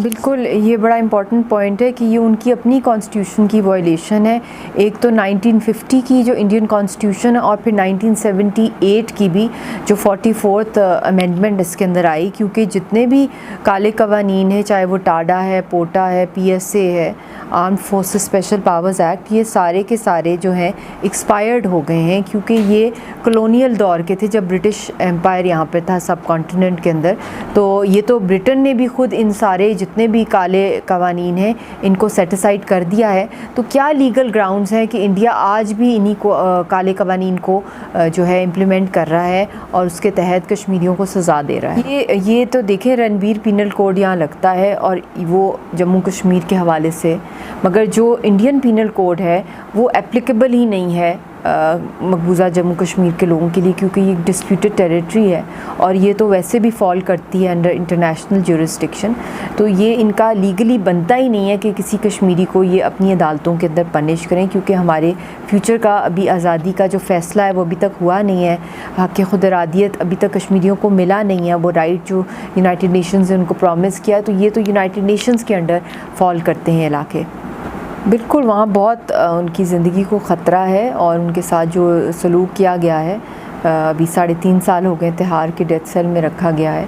بالکل یہ بڑا امپورٹنٹ پوائنٹ ہے کہ یہ ان کی اپنی کانسٹیٹیوشن کی وائلیشن ہے. ایک تو 1950 کی جو انڈین کانسٹیٹیوشن ہے اور پھر 1978 کی بھی جو 44th امینڈمنٹ اس کے اندر آئی, کیونکہ جتنے بھی کالے قوانین ہیں, چاہے وہ ٹاڈا ہے, پوٹا ہے, پی ایس اے ہے, armed forces special powers act, یہ سارے کے سارے جو ہیں ایکسپائرڈ ہو گئے ہیں, کیونکہ یہ کلونیل دور کے تھے جب برٹش امپائر یہاں پہ تھا سب کانٹیننٹ کے اندر. تو یہ تو برٹن نے بھی خود ان سارے جتنے بھی کالے قوانین ہیں ان کو سیٹ اسائڈ کر دیا ہے. تو کیا لیگل گراؤنڈز ہیں کہ انڈیا آج بھی انہی کو کالے قوانین کو جو ہے امپلیمنٹ کر رہا ہے اور اس کے تحت کشمیریوں کو سزا دے رہا ہے؟ یہ تو دیکھیں رنویر پینل کوڈ یہاں لگتا ہے اور وہ جموں کشمیر کے حوالے سے, مگر جو انڈین پینل کوڈ ہے وہ اپلیکیبل ہی نہیں ہے مقبوضہ جموں کشمیر کے لوگوں کے لیے, کیونکہ یہ ڈسپیوٹڈ ٹیریٹری ہے اور یہ تو ویسے بھی فال کرتی ہے انڈر انٹرنیشنل جورسڈکشن. تو یہ ان کا لیگلی بنتا ہی نہیں ہے کہ کسی کشمیری کو یہ اپنی عدالتوں کے اندر پنش کریں, کیونکہ ہمارے فیوچر کا ابھی آزادی کا جو فیصلہ ہے وہ ابھی تک ہوا نہیں ہے, حق خود ارادیت ابھی تک کشمیریوں کو ملا نہیں ہے, وہ رائٹ جو یونائٹڈ نیشنز نے ان کو پرومس کیا, تو یہ تو یونائٹڈ نیشنز کے انڈر فال کرتے ہیں علاقے. بالکل وہاں بہت ان کی زندگی کو خطرہ ہے اور ان کے ساتھ جو سلوک کیا گیا ہے, ابھی 3.5 سال ہو گئے تہار کے ڈیتھ سیل میں رکھا گیا ہے.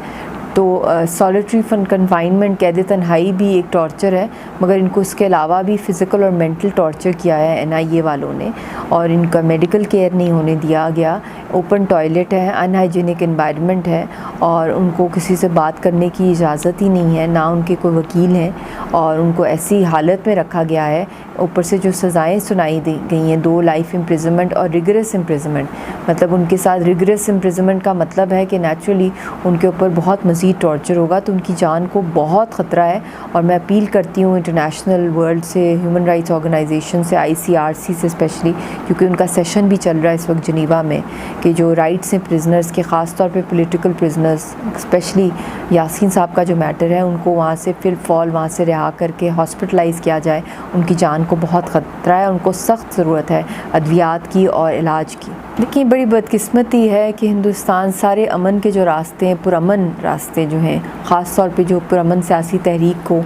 تو سولیٹری کنفائنمنٹ قید تنہائی بھی ایک ٹارچر ہے, مگر ان کو اس کے علاوہ بھی فزیکل اور مینٹل ٹارچر کیا ہے NIA والوں نے, اور ان کا میڈیکل کیئر نہیں ہونے دیا گیا. اوپن ٹوائلٹ ہے, ان ہائیجینک انوائرمنٹ ہے, اور ان کو کسی سے بات کرنے کی اجازت ہی نہیں ہے, نہ ان کے کوئی وکیل ہیں, اور ان کو ایسی حالت میں رکھا گیا ہے. اوپر سے جو سزائیں سنائی دی گئی ہیں 2 لائف امپریزنمنٹ اور ریگریس امپریزنمنٹ, مطلب ان کے ساتھ ریگریس امپریزنمنٹ کا مطلب ہے کہ نیچرلی ان کے اوپر بہت مزید ٹارچر ہوگا, تو ان کی جان کو بہت خطرہ ہے. اور میں اپیل کرتی ہوں انٹرنیشنل ورلڈ سے, ہیومن رائٹس آرگنائزیشن سے, ICRC سے اسپیشلی, کیونکہ ان کا سیشن بھی چل رہا ہے اس وقت جنیوا میں, کہ جو رائٹس ہیں پرزنرز کے, خاص طور پہ پولیٹیکل پرزنرز, اسپیشلی یاسین صاحب کا جو میٹر ہے, ان کو وہاں سے فل فال وہاں سے رہا کر کے ہاسپٹلائز کیا جائے. ان کی جان کو بہت خطرہ ہے, ان کو سخت ضرورت ہے ادویات کی اور علاج کی. دیکھیں بڑی بدقسمتی ہے کہ ہندوستان سارے امن کے جو راستے ہیں, پرامن راستے جو ہیں, خاص طور پہ جو پرامن سیاسی تحریک کو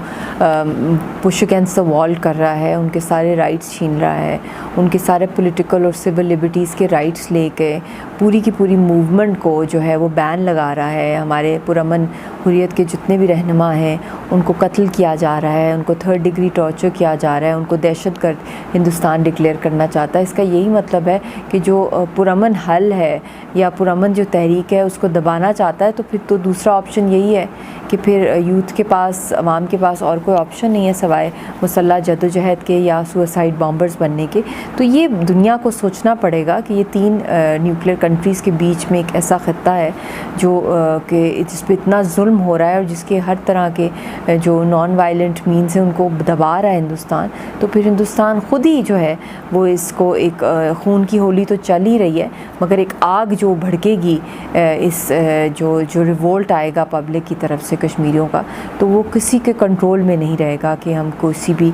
پش اگینسٹ دا وال کر رہا ہے, ان کے سارے رائٹس چھین رہا ہے, ان کے سارے پولیٹیکل اور سول لبرٹیز کے رائٹس لے کے پوری کی پوری موومنٹ کو جو ہے وہ بین لگا رہا ہے. ہمارے پرامن حریت کے جتنے بھی رہنما ہیں ان کو قتل کیا جا رہا ہے, ان کو 3rd ڈگری ٹارچر کیا جا رہا ہے, ان کو دہشت گرد ہندوستان ڈکلیئر کرنا چاہتا ہے. اس کا یہی مطلب ہے کہ جو پرامن حل ہے یا پرامن جو تحریک ہے اس کو دبانا چاہتا ہے, تو پھر تو دوسرا آپشن یہی ہے کہ پھر یوتھ کے پاس, عوام کے پاس اور کوئی آپشن نہیں ہے سوائے مسلح جدوجہد کے یا سوسائڈ بامبرز بننے کے. تو یہ دنیا کو سوچنا پڑے گا کہ یہ 3 نیوکلیر کنٹریز کے بیچ میں ایک ایسا خطہ ہے جو کہ جس پہ اتنا ظلم ہو رہا ہے, اور جس کے ہر طرح کے جو نان وائلنٹ مینز ہیں ان کو دبا رہا ہے ہندوستان. تو پھر ہندوستان خود ہی جو ہے وہ اس کو ایک خون کی ہولی تو چل ہی رہی ہے, مگر ایک آگ جو بھڑکے گی اس جو ریوولٹ آئے گا پبلک کی طرف سے کشمیریوں کا, تو وہ کسی کے کنٹرول میں نہیں رہے گا کہ ہم کسی بھی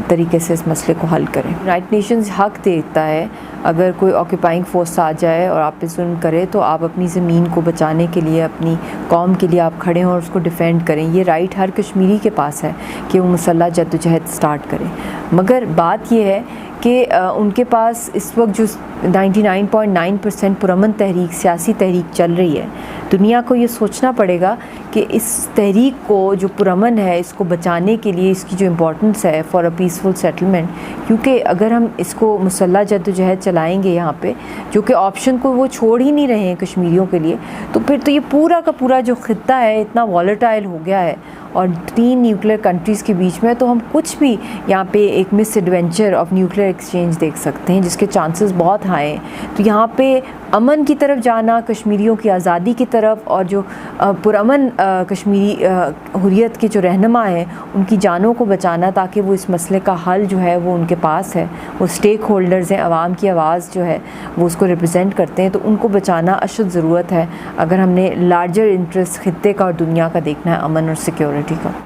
طریقے سے اس مسئلے کو حل کریں. یونائٹڈ نیشنز حق دیتا ہے اگر کوئی آکوپائنگ فورس آ جائے اور آپ پہ ظلم کرے تو آپ اپنی زمین کو بچانے کے لیے, اپنی قوم کے لیے آپ کھڑے ہوں اور اس کو ڈیفینڈ کریں. یہ رائٹ ہر کشمیری کے پاس ہے کہ وہ مسلح جدوجہد سٹارٹ کرے. مگر بات یہ ہے کہ ان کے پاس اس وقت جو 99.9% پرامن تحریک, سیاسی تحریک چل رہی ہے, دنیا کو یہ سوچنا پڑے گا کہ اس تحریک کو جو پرامن ہے اس کو بچانے کے لیے اس کی جو امپورٹنس ہے فار اے پیسفل سیٹلمنٹ, کیونکہ اگر ہم اس کو مسلح جدوجہد چلائیں گے یہاں پہ, جو کہ آپشن کو وہ چھوڑ ہی نہیں رہے ہیں کشمیریوں کے لیے, تو پھر تو یہ پورا کا پورا جو خطہ ہے اتنا والیٹائل ہو گیا ہے اور 3 نیوکلیر کنٹریز کے بیچ میں, تو ہم کچھ بھی یہاں پہ ایک مس ایڈونچر آف نیوکلیر ایکسچینج دیکھ سکتے ہیں جس کے چانسز بہت ہائی ہیں. تو یہاں پہ امن کی طرف جانا, کشمیریوں کی آزادی کی طرف, اور جو پرامن کشمیری حریت کے جو رہنما ہیں ان کی جانوں کو بچانا, تاکہ وہ اس مسئلے کا حل جو ہے وہ ان کے پاس ہے. وہ اسٹیک ہولڈرز ہیں, عوام کی آواز جو ہے وہ اس کو ریپرزینٹ کرتے ہیں, تو ان کو بچانا اشد ضرورت ہے اگر ہم نے لارجر انٹرسٹ خطے کا اور دنیا کا دیکھنا ہے, امن اور سیکیورٹی کا.